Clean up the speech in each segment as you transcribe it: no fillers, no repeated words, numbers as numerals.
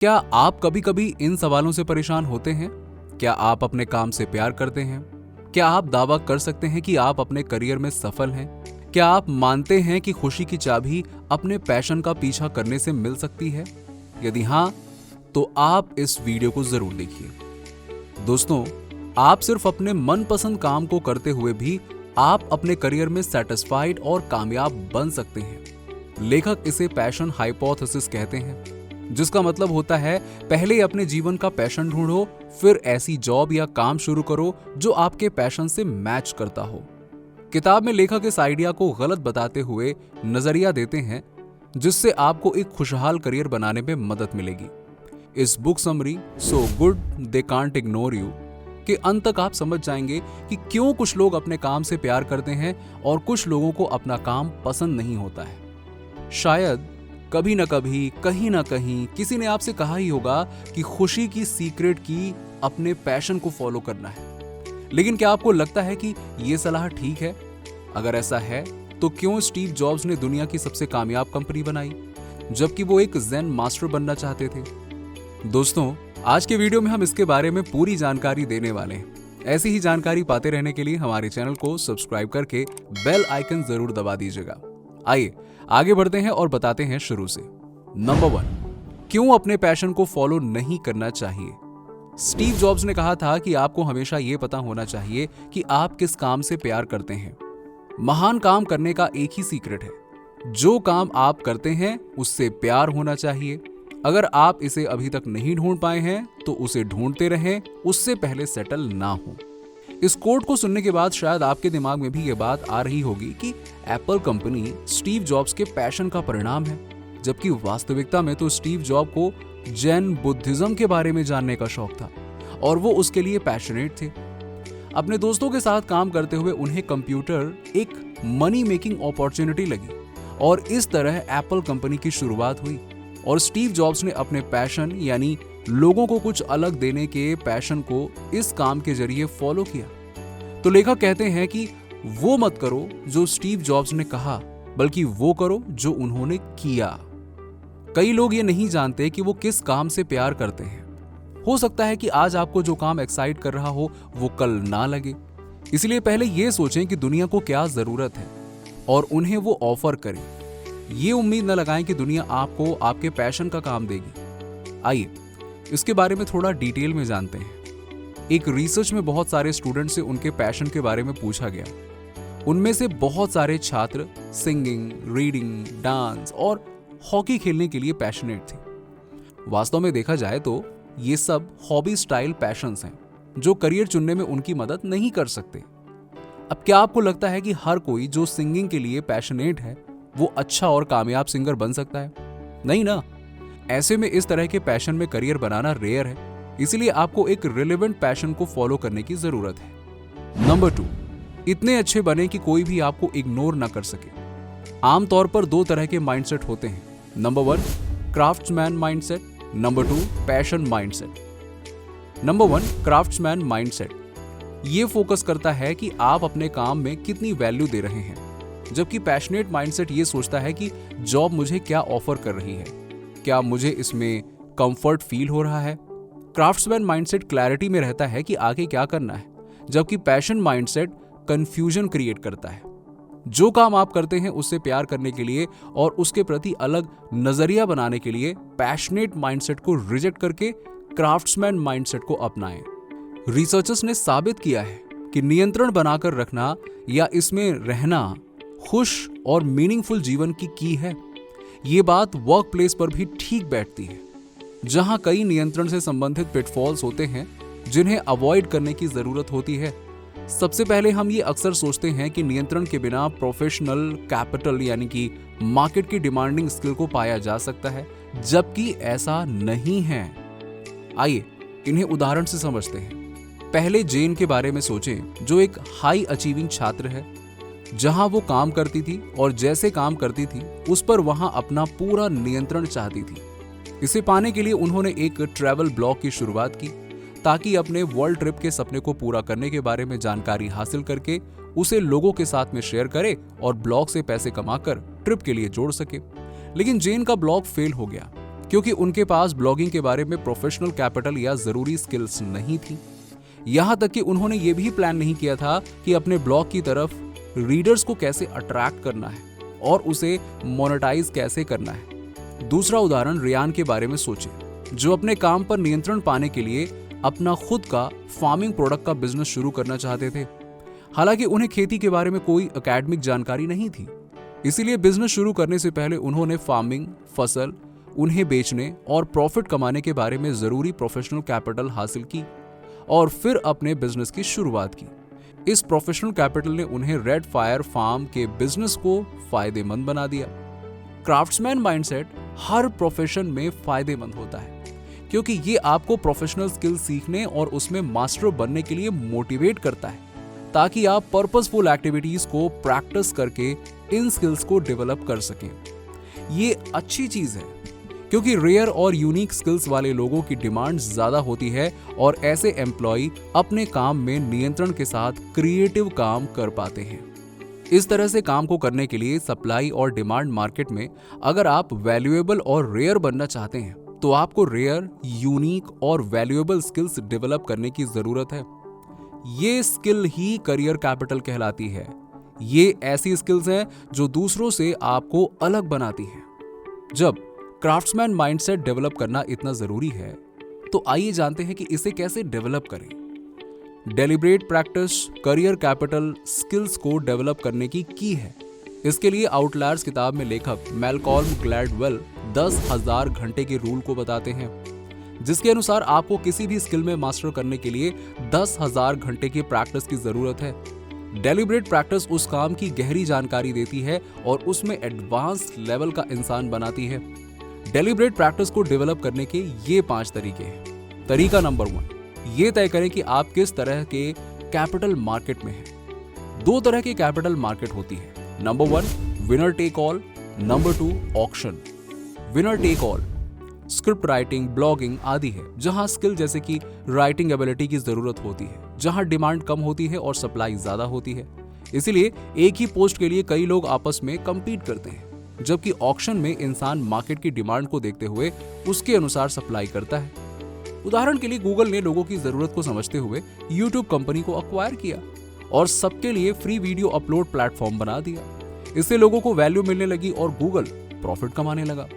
क्या आप कभी कभी इन सवालों से परेशान होते हैं? क्या आप अपने काम से प्यार करते हैं? क्या आप दावा कर सकते हैं कि आप अपने करियर में सफल हैं? क्या आप मानते हैं कि खुशी की चाबी अपने पैशन का पीछा करने से मिल सकती है? यदि हाँ, तो आप इस वीडियो को जरूर देखिए। दोस्तों, आप सिर्फ अपने मनपसंद काम को करते हुए भी आप अपने करियर में सेटिस्फाइड और कामयाब बन सकते हैं। लेखक इसे पैशन हाइपोथेसिस कहते हैं, जिसका मतलब होता है पहले अपने जीवन का पैशन ढूंढो, फिर ऐसी जॉब या काम शुरू करो जो आपके पैशन से मैच करता हो। किताब में लेखक इस आइडिया को गलत बताते हुए नजरिया देते हैं, जिससे आपको एक खुशहाल करियर बनाने में मदद मिलेगी। इस book summary so good they can't ignore you के अंत तक आप समझ जाएंगे कि क्यों कुछ लोग अपने काम से प्यार करते हैं और कुछ लोगों को अपना काम पसंद नहीं होता है। शायद कभी न कभी, कहीं ना कहीं किसी ने आपसे कहा ही होगा कि खुशी की सीक्रेट की अपने पैशन को फॉलो करना है। लेकिन क्या आपको लगता है कि यह सलाह ठीक है? अगर ऐसा है तो क्यों स्टीव जॉब्स ने दुनिया की सबसे कामयाब कंपनी बनाई, जबकि वो एक ज़ेन मास्टर बनना चाहते थे? दोस्तों, आज के वीडियो में हम इसके बारे में पूरी जानकारी देने वाले हैं। ऐसी ही जानकारी पाते रहने के लिए हमारे चैनल को सब्सक्राइब करके बेल आइकन जरूर दबा दीजिएगा। आइए आगे बढ़ते हैं और बताते हैं शुरू से। नंबर 1, क्यों अपने पैशन को फॉलो नहीं करना चाहिए? स्टीव जॉब्स ने कहा था कि आपको हमेशा यह पता होना चाहिए कि आप किस काम से प्यार करते हैं। महान काम करने का एक ही सीक्रेट है, जो काम आप करते हैं उससे प्यार होना चाहिए। अगर आप इसे अभी तक नहीं ढूंढ पाए हैं तो उसे ढूंढते रहें, उससे पहले सेटल ना हो। इस कोट को सुनने के बाद शायद आपके दिमाग में भी यह बात आ रही होगी कि एप्पल कंपनी स्टीव जॉब्स के पैशन का परिणाम है, जबकि वास्तविकता में तो स्टीव जॉब को जैन बुद्धिज्म के बारे में जानने का शौक था और वो उसके लिए पैशनेट थे। अपने दोस्तों के साथ काम करते हुए उन्हें कंप्यूटर एक मनी मेकिंग अपॉर्चुनिटी लगी और इस तरह एप्पल कंपनी की शुरुआत हुई। और स्टीव जॉब्स ने अपने पैशन यानी लोगों को कुछ अलग देने के पैशन को इस काम के जरिए फॉलो किया। तो लेखक कहते हैं कि वो मत करो जो स्टीव जॉब्स ने कहा, बल्कि वो करो जो उन्होंने किया। कई लोग ये नहीं जानते कि वो किस काम से प्यार करते हैं। हो सकता है कि आज आपको जो काम एक्साइट कर रहा हो वो कल ना लगे। इसलिए पहले ये सोचें कि दुनिया को क्या जरूरत है और उन्हें वो ऑफर करें। ये उम्मीद न लगाएं कि दुनिया आपको आपके पैशन का काम देगी। आइए इसके बारे में थोड़ा डिटेल में जानते हैं। एक रिसर्च में बहुत सारे स्टूडेंट से उनके पैशन के बारे में पूछा गया। उनमें से बहुत सारे छात्र सिंगिंग, रीडिंग, डांस और हॉकी खेलने के लिए पैशनेट थे। वास्तव में देखा जाए तो ये सब हॉबी स्टाइल पैशंस हैं, जो करियर चुनने में उनकी मदद नहीं कर सकते। अब क्या आपको लगता है कि हर कोई जो सिंगिंग के लिए पैशनेट है वो अच्छा और कामयाब सिंगर बन सकता है? नहीं ना। ऐसे में इस तरह के पैशन में करियर बनाना रेयर है, इसलिए आपको एक रिलेवेंट पैशन को फॉलो करने की जरूरत है। नंबर 2, इतने अच्छे बने कि कोई भी आपको इग्नोर ना कर सके। आमतौर पर 2 तरह के माइंडसेट होते हैं। Number 1, craftsman mindset. Number 2, passion mindset. Number 1, craftsman mindset ये फोकस करता है कि आप अपने काम में कितनी वैल्यू दे रहे हैं, जबकि पैशनेट माइंडसेट ये सोचता है कि जॉब मुझे क्या ऑफर कर रही है, क्या मुझे इसमें कंफर्ट फील हो रहा है। क्राफ्ट्समैन माइंडसेट क्लैरिटी में रहता है कि आगे क्या करना है, जबकि पैशन माइंडसेट कंफ्यूजन क्रिएट करता है। जो काम आप करते हैं उससे प्यार करने के लिए और उसके प्रति अलग नजरिया बनाने के लिए पैशनेट माइंडसेट को रिजेक्ट करके क्राफ्ट्समैन माइंडसेट को अपनाएं। रिसर्चर्स ने साबित किया है कि नियंत्रण बनाकर रखना या इसमें रहना खुश और मीनिंगफुल जीवन की है। ये बात वर्क प्लेस पर भी ठीक बैठती है, जहां कई नियंत्रण से संबंधित पिटफॉल्स होते हैं जिन्हें अवॉइड करने की जरूरत होती है। सबसे पहले हम ये अक्सर सोचते हैं कि नियंत्रण के बिना प्रोफेशनल कैपिटल यानी कि मार्केट की डिमांडिंग स्किल को पाया जा सकता है, जबकि ऐसा नहीं है। आइए इन्हें उदाहरण से समझते हैं। पहले जेन के बारे में सोचें, जो एक हाई अचीविंग छात्र है। जहां वो काम करती थी और जैसे काम करती थी उस पर वहां अपना पूरा नियंत्रण चाहती थी। इसे पाने के लिए उन्होंने एक ट्रैवल ब्लॉग की शुरुआत की, ताकि अपने वर्ल्ड ट्रिप के सपने को पूरा करने के बारे में जानकारी हासिल करके उसे लोगों के साथ में शेयर करे और ब्लॉग से पैसे कमाकर ट्रिप के लिए जोड़ सके। लेकिन जेन का ब्लॉग फेल हो गया, क्योंकि उनके पास ब्लॉगिंग के बारे में प्रोफेशनल कैपिटल या जरूरी स्किल्स नहीं थी। यहां तक कि उन्होंने ये भी प्लान नहीं किया था कि अपने ब्लॉग की तरफ रीडर्स को कैसे अट्रैक्ट करना है और उसे मोनेटाइज कैसे करना है। दूसरा उदाहरण रियान के बारे में सोचें, जो अपने काम पर नियंत्रण पाने के लिए अपना खुद का फार्मिंग प्रोडक्ट का बिजनेस शुरू करना चाहते थे। हालांकि उन्हें खेती के बारे में कोई एकेडमिक जानकारी नहीं थी, इसीलिए बिजनेस शुरू करने से पहले उन्होंने फार्मिंग, फसल, उन्हें बेचने और प्रॉफिट कमाने के बारे में जरूरी प्रोफेशनल कैपिटल हासिल की और फिर अपने बिजनेस की शुरुआत की। इस प्रोफेशनल कैपिटल ने उन्हें रेड फायर फार्म के बिजनेस को फायदेमंद बना दिया। क्राफ्ट्समैन माइंडसेट हर प्रोफेशन में फायदेमंद होता है, क्योंकि ये आपको प्रोफेशनल स्किल सीखने और उसमें मास्टर बनने के लिए मोटिवेट करता है, ताकि आप पर्पसफुल एक्टिविटीज को प्रैक्टिस करके इन स्किल्स को डेवलप कर सकें। ये अच्छी चीज है, क्योंकि रेयर और यूनिक स्किल्स वाले लोगों की डिमांड ज्यादा होती है और ऐसे एम्प्लॉय अपने काम में नियंत्रण के साथ क्रिएटिव काम कर पाते हैं। इस तरह से काम को करने के लिए सप्लाई और डिमांड मार्केट में अगर आप वैल्यूएबल और रेयर बनना चाहते हैं, तो आपको रेयर, यूनिक और वैल्यूएबल स्किल्स डेवलप करने की जरूरत है। ये स्किल ही करियर कैपिटल कहलाती है। ये ऐसी स्किल्स हैं जो दूसरों से आपको अलग बनाती हैं। जब क्राफ्ट्समैन माइंडसेट डेवलप करना इतना जरूरी है, तो आइए जानते हैं कि इसे कैसे डेवलप करें। Deliberate practice career capital skills को डेवलप करने की है। इसके लिए आउटलायर्स किताब में लेखक मैलकॉल्म ग्लैडवेल 10,000 घंटे के रूल को बताते हैं, जिसके अनुसार आपको किसी भी स्किल में मास्टर करने के लिए 10,000 घंटे की प्रैक्टिस की जरूरत है। डेलिब्रेट प्रैक्टिस उस काम की गहरी जानकारी देती है और उसमें एडवांस लेवल का इंसान बनाती है। डेलिब्रेट प्रैक्टिस को डेवलप करने के ये 5 तरीके हैं। तरीका नंबर 1, ये तय करें कि आप किस तरह के कैपिटल मार्केट में हैं। 2 तरह की कैपिटल मार्केट होती है। Number 1 winner take all, number 2 auction. Winner take all script writing, blogging आदि है, जहां स्किल जैसे कि राइटिंग एबिलिटी की जरूरत होती है, जहां डिमांड कम होती है और सप्लाई ज्यादा होती है। इसीलिए एक ही पोस्ट के लिए कई लोग आपस में compete करते हैं, जबकि ऑक्शन में इंसान मार्केट की डिमांड को देखते हुए उसके अनुसार सप्लाई करता है। उदाहरण के लिए गूगल ने लोगों की जरूरत को समझते हुए यूट्यूब कंपनी को अक्वायर किया और सबके लिए फ्री वीडियो अपलोड प्लेटफॉर्म बना दिया। इससे लोगों को वैल्यू मिलने लगी और गूगल प्रॉफिट कमाने लगा।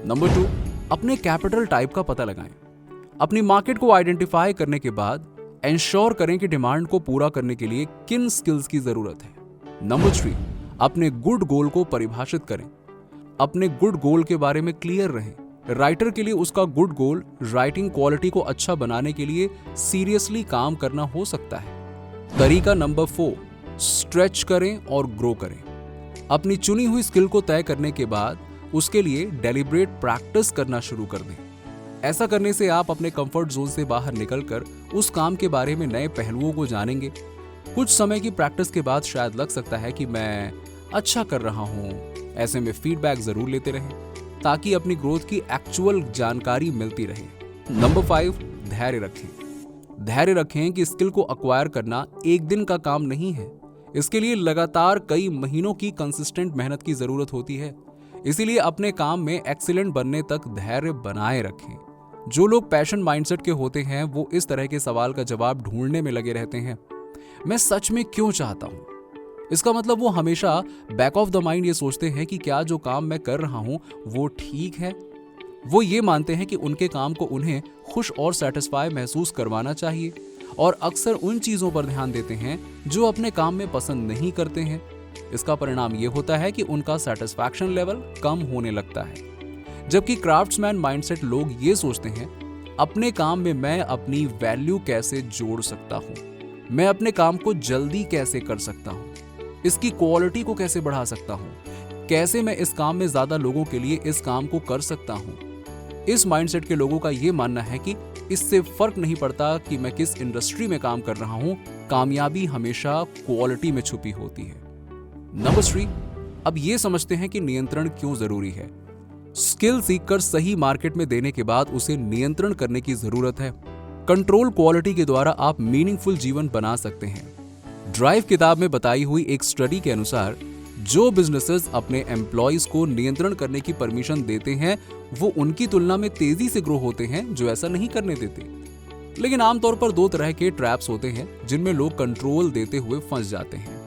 नंबर 2, अपने कैपिटल टाइप का पता लगाएं। अपनी मार्केट को आइडेंटिफाई करने के बाद इंश्योर करें कि डिमांड को पूरा करने के लिए किन स्किल्स की जरूरत है। नंबर 3, अपने गुड गोल को परिभाषित करें। अपने गुड गोल के बारे में क्लियर रहें। राइटर के लिए उसका गुड गोल राइटिंग क्वालिटी को अच्छा बनाने के लिए सीरियसली काम करना हो सकता है। तरीका नंबर 4, स्ट्रेच करें और ग्रो करें। अपनी चुनी हुई स्किल को तय करने के बाद उसके लिए डेलिब्रेट प्रैक्टिस करना शुरू कर दें। ऐसा करने से आप अपने कंफर्ट जोन से बाहर निकलकर उस काम के बारे में नए पहलुओं को जानेंगे। कुछ समय की प्रैक्टिस के बाद शायद लग सकता है कि मैं अच्छा कर रहा हूं। ऐसे में फीडबैक जरूर लेते रहें, ताकि अपनी ग्रोथ की एक्चुअल जानकारी मिलती रहे। नंबर 5, धैर्य रखें। धैर्य रखें कि स्किल को अक्वायर करना एक दिन का काम नहीं है। इसके लिए लगातार कई महीनों की कंसिस्टेंट मेहनत की जरूरत होती है। इसीलिए अपने काम में एक्सीलेंट बनने तक धैर्य बनाए रखें। जो लोग पैशन माइंडसेट के होते हैं, वो इस तरह के सवाल का जवाब ढूंढने में लगे रहते हैं, मैं सच में क्यों चाहता हूं। इसका मतलब वो हमेशा बैक ऑफ द माइंड ये सोचते हैं कि क्या जो काम मैं कर रहा हूं वो ठीक है। वो ये मानते हैं कि उनके काम को उन्हें खुश और सेटिस्फाई महसूस करवाना चाहिए, और अक्सर उन चीजों पर ध्यान देते हैं जो अपने काम में पसंद नहीं करते हैं। इसका परिणाम ये होता है कि उनका सेटिस्फैक्शन लेवल कम होने लगता है। जबकि क्राफ्ट्समैन माइंडसेट लोग ये सोचते हैं, अपने काम में मैं अपनी वैल्यू कैसे जोड़ सकता हूं, मैं अपने काम को जल्दी कैसे कर सकता हूं, इसकी क्वालिटी को कैसे बढ़ा सकता हूं, कैसे मैं इस काम में ज्यादा लोगों के लिए इस काम को कर सकता हूं। इस माइंडसेट के लोगों का यह मानना है कि इससे फर्क नहीं पड़ता कि मैं किस इंडस्ट्री में काम कर रहा हूं, कामयाबी हमेशा क्वालिटी में छुपी होती है। नंबर 3, अब ये समझते हैं कि नियंत्रण क्यों जरूरी है। स्किल सीखकर सही मार्केट में देने के बाद उसे नियंत्रण करने की जरूरत है। कंट्रोल क्वालिटी के द्वारा आप मीनिंगफुल जीवन बना सकते हैं। ड्राइव किताब में बताई हुई एक स्टडी के अनुसार जो बिजनेसेस अपने एम्प्लॉयज को नियंत्रण करने की परमिशन देते हैं वो उनकी तुलना में तेजी से ग्रो होते हैं जो ऐसा नहीं करने देते। लेकिन आमतौर पर दो तरह के ट्रैप्स होते हैं जिनमें लोग कंट्रोल देते हुए फंस जाते हैं।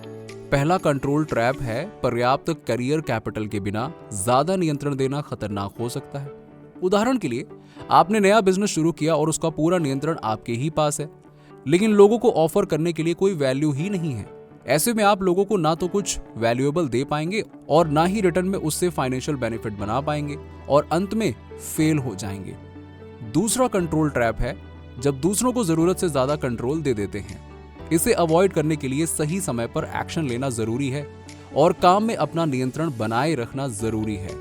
पहला कंट्रोल ट्रैप है पर्याप्त करियर कैपिटल के बिना ज्यादा नियंत्रण देना खतरनाक हो सकता है। उदाहरण के लिए आपने नया बिजनेस शुरू किया और उसका पूरा नियंत्रण आपके ही पास है, लेकिन लोगों को ऑफर करने के लिए कोई वैल्यू ही नहीं है। ऐसे में आप लोगों को ना तो कुछ वैल्यूएबल दे पाएंगे और ना ही रिटर्न में उससे फाइनेंशियल बेनिफिट बना पाएंगे और अंत में फेल हो जाएंगे। दूसरा कंट्रोल ट्रैप है जब दूसरों को जरूरत से ज्यादा कंट्रोल दे देते हैं। इसे अवॉइड करने के लिए सही समय पर एक्शन लेना जरूरी है और काम में अपना नियंत्रण बनाए रखना जरूरी है।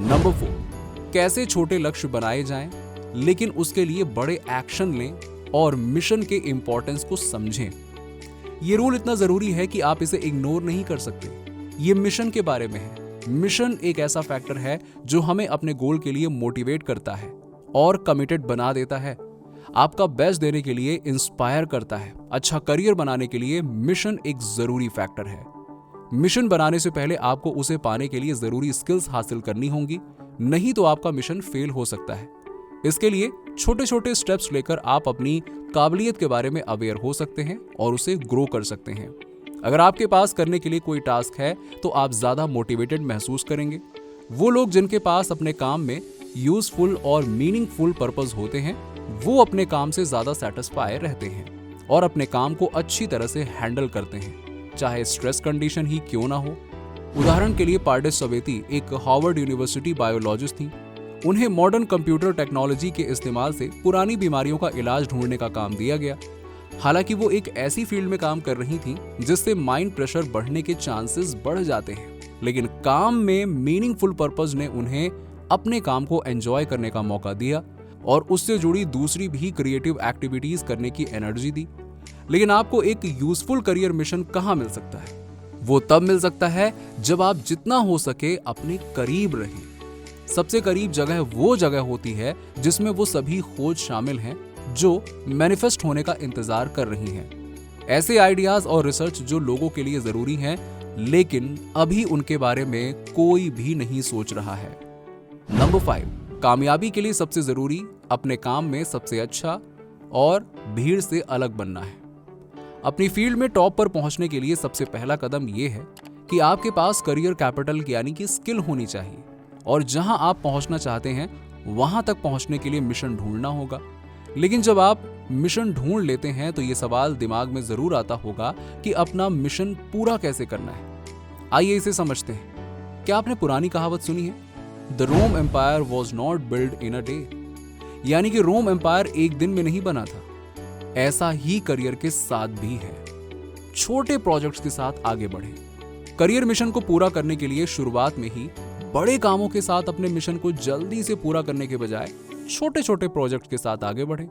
नंबर 4, कैसे छोटे लक्ष्य बनाए जाएं, लेकिन उसके लिए बड़े एक्शन लें और मिशन के इंपॉर्टेंस को समझें। ये रूल इतना जरूरी है कि आप इसे इग्नोर नहीं कर सकते। ये मिशन के बारे में है। मिशन एक ऐसा फैक्टर है जो हमें अपने गोल के लिए मोटिवेट करता है और कमिटेड बना देता है, आपका बेस्ट देने के लिए इंस्पायर करता है। अच्छा करियर बनाने के लिए मिशन एक जरूरी फैक्टर है। मिशन बनाने से पहले आपको उसे पाने के लिए जरूरी स्किल्स हासिल करनी होंगी, नहीं तो आपका मिशन फेल हो सकता है। इसके लिए छोटे छोटे स्टेप्स लेकर आप अपनी काबिलियत के बारे में अवेयर हो सकते हैं और उसे ग्रो कर सकते हैं। अगर आपके पास करने के लिए कोई टास्क है तो आप ज्यादा मोटिवेटेड महसूस करेंगे। वो लोग जिनके पास अपने काम में यूजफुल और मीनिंगफुल पर्पस होते हैं वो अपने काम से ज्यादा सेटिस्फाई रहते हैं और अपने काम को अच्छी तरह से हैंडल करते हैं, चाहे स्ट्रेस कंडीशन ही क्यों ना हो। उदाहरण के लिए पार्डेस सवेती एक हार्वर्ड यूनिवर्सिटी बायोलॉजिस्ट थी। उन्हें मॉडर्न कंप्यूटर टेक्नोलॉजी के इस्तेमाल से पुरानी बीमारियों का इलाज ढूंढने का काम दिया गया। हालांकि वो एक ऐसी फील्ड में काम कर रही थी जिससे माइंड प्रेशर बढ़ने के चांसेस बढ़ जाते हैं, लेकिन काम में मीनिंगफुल पर्पस ने उन्हें अपने काम को एंजॉय करने का मौका दिया और उससे जुड़ी दूसरी भी क्रिएटिव एक्टिविटीज करने की एनर्जी दी। लेकिन आपको एक यूजफुल करियर मिशन कहाँ मिल सकता है? वो तब मिल सकता है जब आप जितना हो सके अपने करीब रहें। सबसे करीब जगह वो जगह होती है जिसमें वो सभी खोज शामिल हैं जो मैनिफेस्ट होने का इंतजार कर रही हैं। ऐसे आइडियाज और रिसर्च जो लोगों के लिए जरूरी हैं लेकिन अभी उनके बारे में कोई भी नहीं सोच रहा है। नंबर 5, कामयाबी के लिए सबसे जरूरी अपने काम में सबसे अच्छा और भीड़ से अलग बनना है। अपनी फील्ड में टॉप पर पहुंचने के लिए सबसे पहला कदम यह है कि आपके पास करियर कैपिटल यानी कि स्किल होनी चाहिए और जहां आप पहुंचना चाहते हैं वहां तक पहुंचने के लिए मिशन ढूंढना होगा। लेकिन जब आप मिशन ढूंढ लेते हैं तो ये सवाल दिमाग में जरूर आता होगा कि अपना मिशन पूरा कैसे करना है। आइए इसे समझते हैं। क्या आपने पुरानी कहावत सुनी है, the Rome empire was not build in a day, यानी कि रोम एम्पायर एक दिन में नहीं बना था। ऐसा ही करियर के साथ भी है। छोटे प्रोजेक्ट्स के साथ आगे बढ़ें। करियर मिशन को पूरा करने के लिए शुरुआत में ही बड़े कामों के साथ अपने मिशन को जल्दी से पूरा करने के बजाय छोटे छोटे प्रोजेक्ट्स के साथ आगे बढ़ें।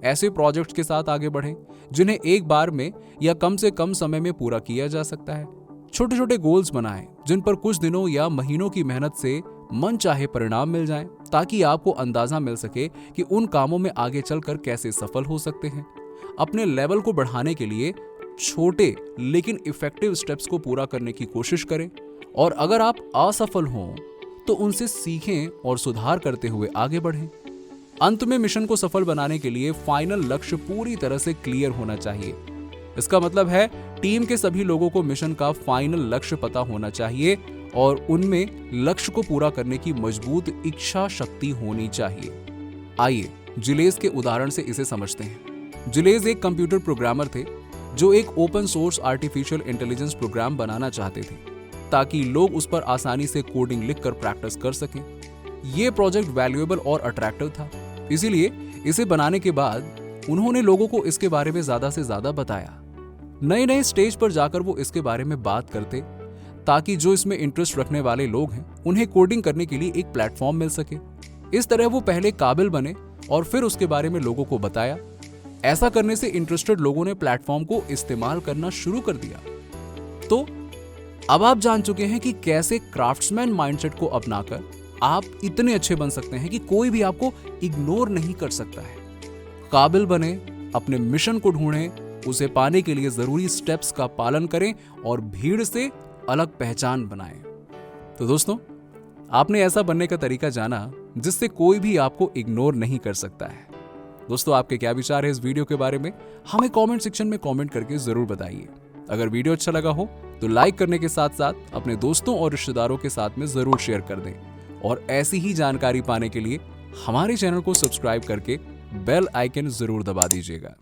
ऐसे प्रोजेक्ट्स के साथ आगे बढ़ें जिन्हें एक बार में या कम से कम समय में पूरा किया जा सकता है। छोटे छोटे गोल्स बनाएं जिन पर कुछ दिनों या महीनों की मेहनत से मन चाहे परिणाम मिल जाएं, ताकि आपको अंदाजा मिल सके कि उन कामों में आगे चलकर कैसे सफल हो सकते हैं। अपने लेवल को बढ़ाने के लिए छोटे लेकिन इफेक्टिव स्टेप्स को पूरा करने की कोशिश करें और अगर आप असफल हों तो उनसे सीखें और सुधार करते हुए आगे बढ़ें। अंत में मिशन को सफल बनाने के लिए फाइनल लक्ष्य पूरी तरह से क्लियर होना चाहिए। इसका मतलब है टीम के सभी लोगों को मिशन का फाइनल लक्ष्य पता होना चाहिए और उनमें लक्ष्य को पूरा करने की मजबूत इच्छा शक्ति होनी चाहिए। आइए जिलेज के उदाहरण से इसे समझते हैं। जिलेज एक कंप्यूटर प्रोग्रामर थे जो एक open source artificial intelligence program बनाना चाहते थे ताकि लोग उस पर आसानी से कोडिंग लिखकर प्रैक्टिस कर सकें। यह प्रोजेक्ट वैल्यूएबल और अट्रैक्टिव था, इसीलिए इसे बनाने के बाद उन्होंने लोगों को इसके बारे में ज्यादा से ज्यादा बताया। नए नए स्टेज पर जाकर वो इसके बारे में बात करते ताकि जो इसमें इंटरेस्ट रखने वाले लोग हैं उन्हें कोडिंग करने के लिए एक प्लेटफॉर्म मिल सके। इस तरह वो पहले काबिल बने और फिर उसके बारे में लोगों को बताया। ऐसा करने से इंटरेस्टेड लोगों ने प्लेटफॉर्म को इस्तेमाल करना शुरू कर दिया। तो अब आप जान चुके हैं कि कैसे क्राफ्ट्समैन माइंडसेट को अपनाकर आप इतने अच्छे बन सकते हैं कि कोई भी आपको इग्नोर नहीं कर सकता है। काबिल बने, अपने मिशन को ढूंढें, उसे पाने के लिए जरूरी स्टेप्स का पालन करें और भीड़ से अलग पहचान बनाएं। तो दोस्तों, आपने ऐसा बनने का तरीका जाना जिससे कोई भी आपको इग्नोर नहीं कर सकता है। दोस्तों, आपके क्या विचार है इस वीडियो के बारे में, हमें कमेंट सेक्शन में कमेंट करके जरूर बताइए। अगर वीडियो अच्छा लगा हो तो लाइक करने के साथ साथ अपने दोस्तों और रिश्तेदारों के साथ में जरूर शेयर कर दें, और ऐसी ही जानकारी पाने के लिए हमारे चैनल को सब्सक्राइब करके बेल आइकन जरूर दबा दीजिएगा।